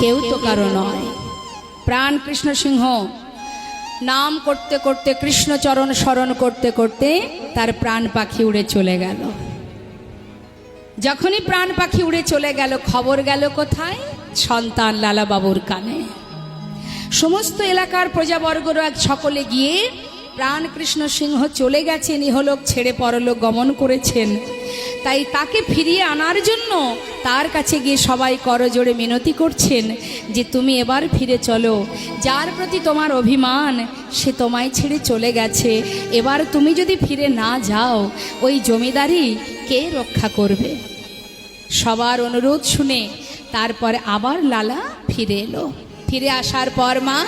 কেউ তো কারো নয়। প্রাণ কৃষ্ণ সিংহ নাম করতে করতে, কৃষ্ণচরণ স্মরণ করতে করতে তার প্রাণ পাখি উড়ে চলে গেল। যখনই প্রাণ পাখি উড়ে চলে গেল, খবর গেল কোথায়? সন্তান লালা বাবুর কানে। সমস্ত এলাকার প্রজাবর্গরা সকলে গিয়ে প্রাণ কৃষ্ণ সিংহ চলে গেছেন, ইহলোক ছেড়ে পরলোক গমন করেছেন, তাই তাকে ফিরিয়ে আনার জন্য তার কাছে গিয়ে সবাই করজোড়ে মিনতি করছেন যে তুমি এবার ফিরে চলো, যার প্রতি তোমার অভিমান সে তোমায় ছেড়ে চলে গেছে, এবার তুমি যদি ফিরে না যাও ওই জমিদারি কে রক্ষা করবে? সবার অনুরোধ শুনে তারপরে আবার লালা ফিরে এলো। ফিরে আসার পর মা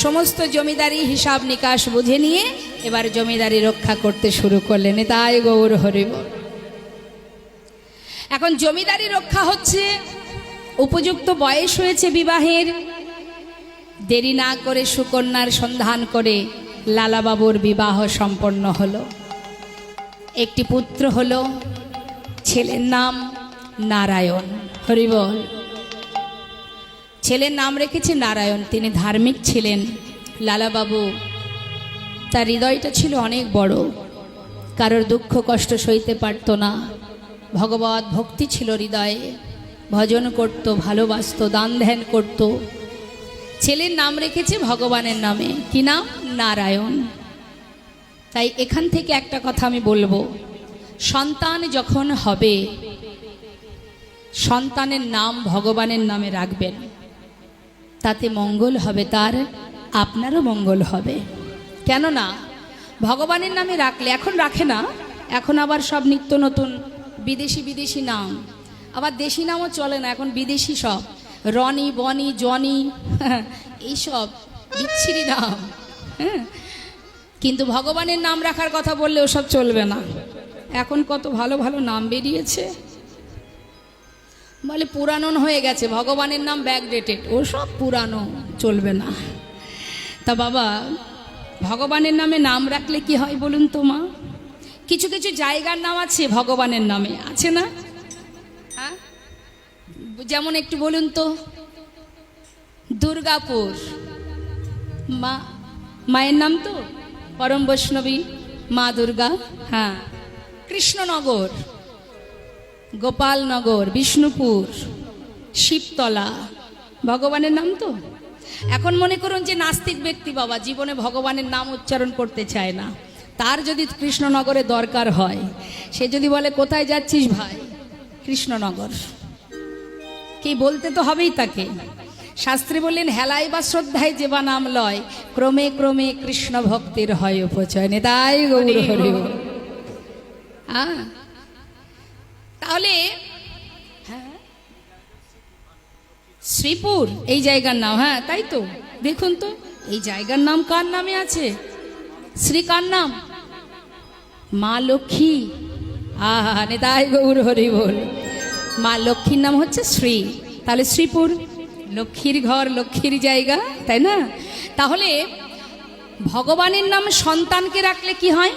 সমস্ত জমিদারি হিসাব নিকাশ বুঝে নিয়ে এবার জমিদারি রক্ষা করতে শুরু করলেন। তাই গৌর হরিব। এখন জমিদারি রক্ষা হচ্ছে, উপযুক্ত বয়স হয়েছে বিবাহের। দেরি না করে সুকন্যার সন্ধান করে লালাবাবুর বিবাহ সম্পন্ন হলো। একটি পুত্র হলো, ছেলের নাম নারায়ণ। হরিবল। ছেলের নাম রেখেছে নারায়ণ। তিনি ধার্মিক ছিলেন। লালাবাবু তার হৃদয়টা ছিল অনেক বড়, কারোর দুঃখ কষ্ট সইতে পারত না। ভগবত ভক্তি ছিল হৃদয়ে, ভজন করত, ভালোবাসত, দান ধ্যান করত। ছেলের নাম রেখেছে ভগবানের নামে। কি নাম? নারায়ণ। তাই এখান থেকে একটা কথা আমি বলবো, সন্তান যখন হবে সন্তানের নাম ভগবানের নামে রাখবেন, তাতে মঙ্গল হবে তার, আপনারও মঙ্গল হবে। কেননা ভগবানের নামে রাখলে, এখন রাখে না, এখন আবার সব নিত্য নতুন বিদেশি বিদেশি নাম, আবার দেশি নামও চলে না, এখন বিদেশি সব রনি বনি জনি এইসব বিচ্ছিরি নাম। হ্যাঁ, কিন্তু ভগবানের নাম রাখার কথা বললে ওসব চলবে না। এখন কত ভালো ভালো নাম বেরিয়েছে, বলে পুরানো হয়ে গেছে, ভগবানের নাম ব্যাকডেটেড, ওসব পুরানো, চলবে না। তা বাবা, ভগবানের নামে নাম রাখলে কি হয় বলুন তো মা? কিছু কিছু জায়গার নাম আছে ভগবানের নামে, আছে না? হ্যাঁ, যেমন একটু বলুন তো। দুর্গাপুর, মা মায়ের নাম তো পরম বৈষ্ণবী মা দুর্গা। হ্যাঁ, কৃষ্ণনগর, গোপালনগর, বিষ্ণুপুর, শিবতলা, ভগবানের নাম তো। এখন মনে করুন যে নাস্তিক ব্যক্তি বাবা জীবনে ভগবানের নাম উচ্চারণ করতে চায় না, তার যদি কৃষ্ণনগরে দরকার হয়, সে যদি বলে কোথায় যাচ্ছিস ভাই? কৃষ্ণনগর। কি বলতে তো হবেই তাকে। শাস্ত্রী বললেন, হেলাই বা শ্রদ্ধায় যে বা নাম লয়, ক্রমে ক্রমে কৃষ্ণ ভক্তির হয় উপচয়। নেতাই গৌর হরি। হ্যাঁ, তাহলে শ্রীপুর এই জায়গার নাম। হ্যাঁ তাই তো, দেখুন তো এই জায়গার নাম কার নামে আছে? শ্রী কার নাম? মা লক্ষ্মী। আহা, নেতাই গৌর হরি বল। মা লক্ষ্মীর নাম হচ্ছে শ্রী, তাহলে শ্রীপুর লক্ষ্মীর ঘর, লক্ষ্মীর জায়গা, তাই না? তাহলে ভগবানের নাম সন্তানকে রাখলে কি হয়?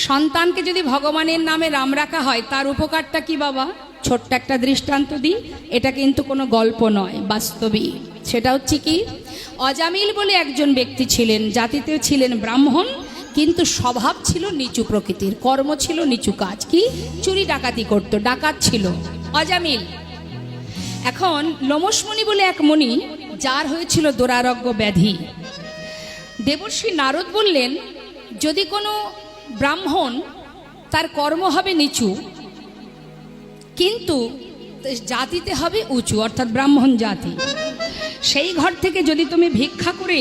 সন্তানকে যদি ভগবানের নামে রাম রাখা হয়, তার উপকারটা কি বাবা? ছোট্ট একটা দৃষ্টান্ত দিই, এটা কিন্তু কোনো গল্প নয়, বাস্তবিক। সেটা হচ্ছে কি, অজামিল বলে একজন ব্যক্তি ছিলেন, জাতিতে ছিলেন ব্রাহ্মণ, কিন্তু স্বভাব ছিল নিচু প্রকৃতির, কর্ম ছিল নিচু কাজ। কি? চুরি ডাকাতি করত, ডাকাত ছিল অজামিল। এখন লোমসমণি বলে এক মুনি, যার হয়েছিল দুরারোগ্য ব্যাধি। দেবর্ষি নারদ বললেন, যদি কোনো ব্রাহ্মণ, তার কর্ম হবে নিচু কিন্তু জাতিতে হবে উঁচু, অর্থাৎ ব্রাহ্মণ জাতি, সেই ঘর থেকে যদি তুমি ভিক্ষা করে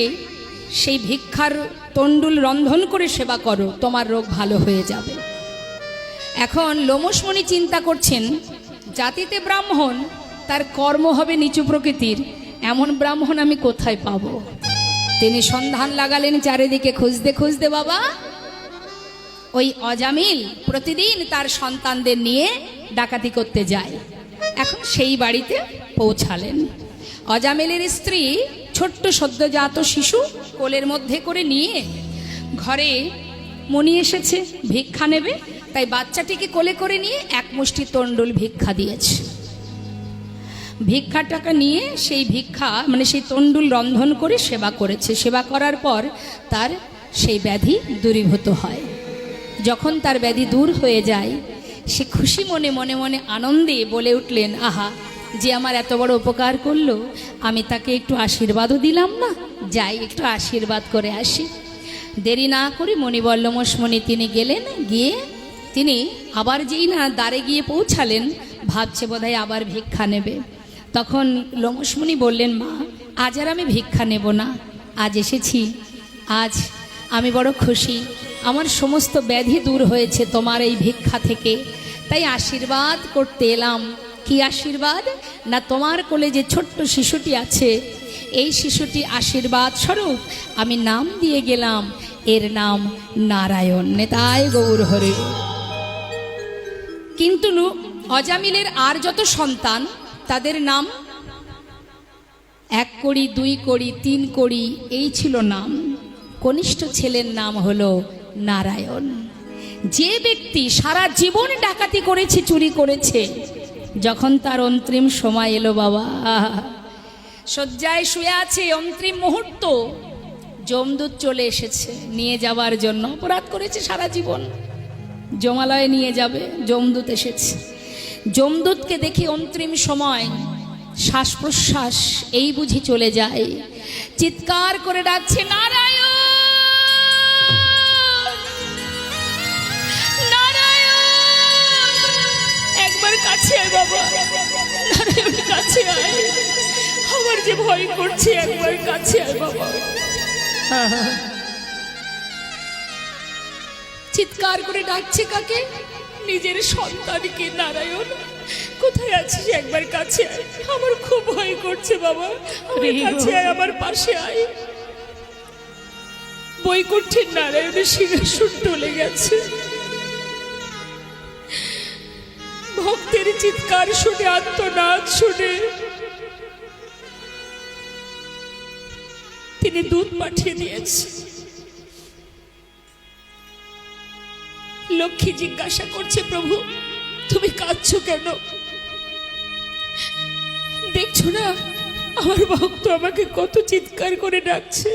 সেই ভিক্ষার তণ্ডুল রন্ধন করে সেবা করো, তোমার রোগ ভালো হয়ে যাবে। এখন লোমসমণি চিন্তা করছেন, জাতিতে ব্রাহ্মণ, তার কর্ম হবে নিচু প্রকৃতির, এমন ব্রাহ্মণ আমি কোথায় পাব? তিনি সন্ধান লাগালেন চারিদিকে, খুঁজতে খুঁজতে বাবা ওই অজামিল প্রতিদিন তার সন্তানদের নিয়ে ডাকাতি করতে যায়। এখন সেই বাড়িতে পৌঁছালেন। অজামিলের স্ত্রী ছোট্ট সদ্যজাত শিশু কোলের মধ্যে করে নিয়ে ঘরে, মনি এসেছে ভিক্ষা নেবে, তাই বাচ্চাটিকে কোলে করে নিয়ে এক মুষ্টি তণ্ডুল ভিক্ষা দিয়েছে। ভিক্ষার টাকা নিয়ে সেই ভিক্ষা মানে সেই তণ্ডুল রন্ধন করে সেবা করেছে। সেবা করার পর তার সেই ব্যাধি দূরীভূত হয়। যখন তার ব্যাধি দূর হয়ে যায়, সে খুশি মনে মনে মনে আনন্দে বলে উঠলেন, আহা, যে আমার এত বড় উপকার করলো, আমি তাকে একটু আশীর্বাদও দিলাম না, যাই একটু আশীর্বাদ করে আসি। দেরি না করে মণিবর লোমশমণি তিনি গেলেন। গিয়ে তিনি আবার যেই না দ্বারে গিয়ে পৌঁছালেন, ভাবছে বোধহয় আবার ভিক্ষা নেবে। তখন লোমশমণি বললেন, মা, আজ আর আমি ভিক্ষা নেব না, আজ এসেছি, আজ আমি বড় খুশি, আমার সমস্ত ব্যাধি দূর হয়েছে তোমার এই ভিক্ষা থেকে, তাই আশীর্বাদ করতে এলাম। কি আশীর্বাদ? না, তোমার কোলে যে ছোট্ট শিশুটি আছে, এই শিশুটি আশীর্বাদ স্বরূপ আমি নাম দিয়ে গেলাম, এর নাম নারায়ণ। নেতায় গৌর হরে। কিন্তু অজামিলের আর যত সন্তান, তাদের নাম 1 কড়ি, 2 কড়ি, 3 কড়ি, এই ছিল নাম। কনিষ্ঠ ছেলের নাম হলো নারায়ণ। যে ব্যক্তি সারা জীবন ডাকাতি করেছে, চুরি করেছে, যখন তার অন্তিম সময় এলো, বাবা শয্যায় শুয়ে আছে, অন্তিম মুহূর্ত, যমদূত চলে এসেছে নিয়ে যাওয়ার জন্য। অপরাধ করেছে সারা জীবন, যমালয়ে নিয়ে যাবে, যমদূত এসেছে। যমদূতকে দেখে অন্তিম সময় শ্বাস প্রশ্বাস এই বুঝি চলে যায়, চিৎকার করে ডাকছে, নারায়ণ, নারায়ণ, একবার কাছে আয় বাবা, নারায়ণ কাছে আয়, আমার যে ভয় করছে, একবার কাছে আয় বাবা। চিৎকার করে ডাকছে কাকে? নিজের সন্তানকে। নারায়ণ, কোথায় আছিস? একবার কাছে আয়, আমার খুব ভয় করছে বাবা, আমার কাছে আয়, আমার পাশে আয়। বৈকুণ্ঠের নারায়ণের সিংহাসন টলে গেছে। ভক্তের চিৎকার শুনে, আর্তনাদ শুনে তিনি দুধ পাঠিয়ে দিয়েছে। লক্ষ্মী জিজ্ঞাসা করছে, প্রভু তুমি কাঁদছো কেন? দেখছো না আমার ভক্ত আমাকে কত চিৎকার করে ডাকছে।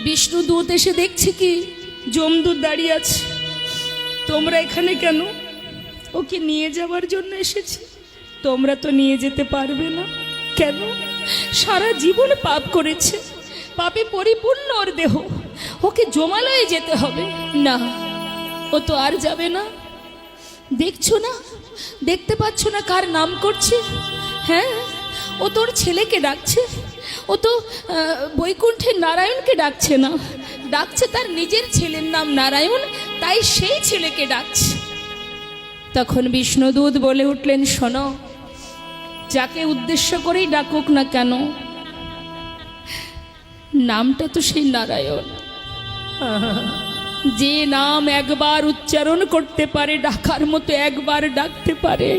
বিষ্ণু দূত এসে দেখছে কি যমদূত দাঁড়িয়ে আছে, তোমরা এখানে কেন? ওকে নিয়ে যাওয়ার জন্য এসেছি। তোমরা তো নিয়ে যেতে পারবে না। কেন? সারা জীবন পাপ করেছে, পাপে পরিপূর্ণ ওর দেহ, ওকে যমালয়ে যেতে হবে। না, ও তো আর যাবে না। দেখছো না, দেখতে পাচ্ছ না কার নাম করছে? হ্যাঁ, ও তোর ছেলেকে ডাকছে। ও তো বৈকুণ্ঠের নারায়ণকে ডাকছে না, ডাকছে তার নিজের ছেলের নাম নারায়ণ, তাই সেই ছেলেকে ডাকছে। তখন বিষ্ণুদূত বলে উঠলেন, শোনো, যাকে উদ্দেশ্য করেই ডাকুক না কেন, নামটা তো সেই নারায়ণ। যে নাম একবার উচ্চারণ করতে পারে, ডাকার মতো একবার ডাকতে পারে,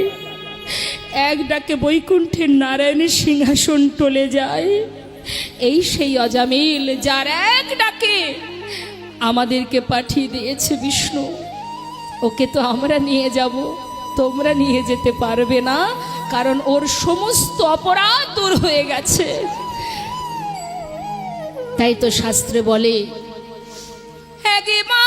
এক ডাকে বৈকুণ্ঠের নারায়ণের সিংহাসন টলে যায়। এই সেই অজামিল, যার এক ডাকে আমাদেরকে পাঠিয়ে দিয়েছে বিষ্ণু। ওকে তো আমরা নিয়ে যাব, তোমরা নিয়ে যেতে পারবে না, কারণ ওর সমস্ত অপরাধ দূর হয়ে গেছে। তাই তো শাস্ত্রে বলে, হে মা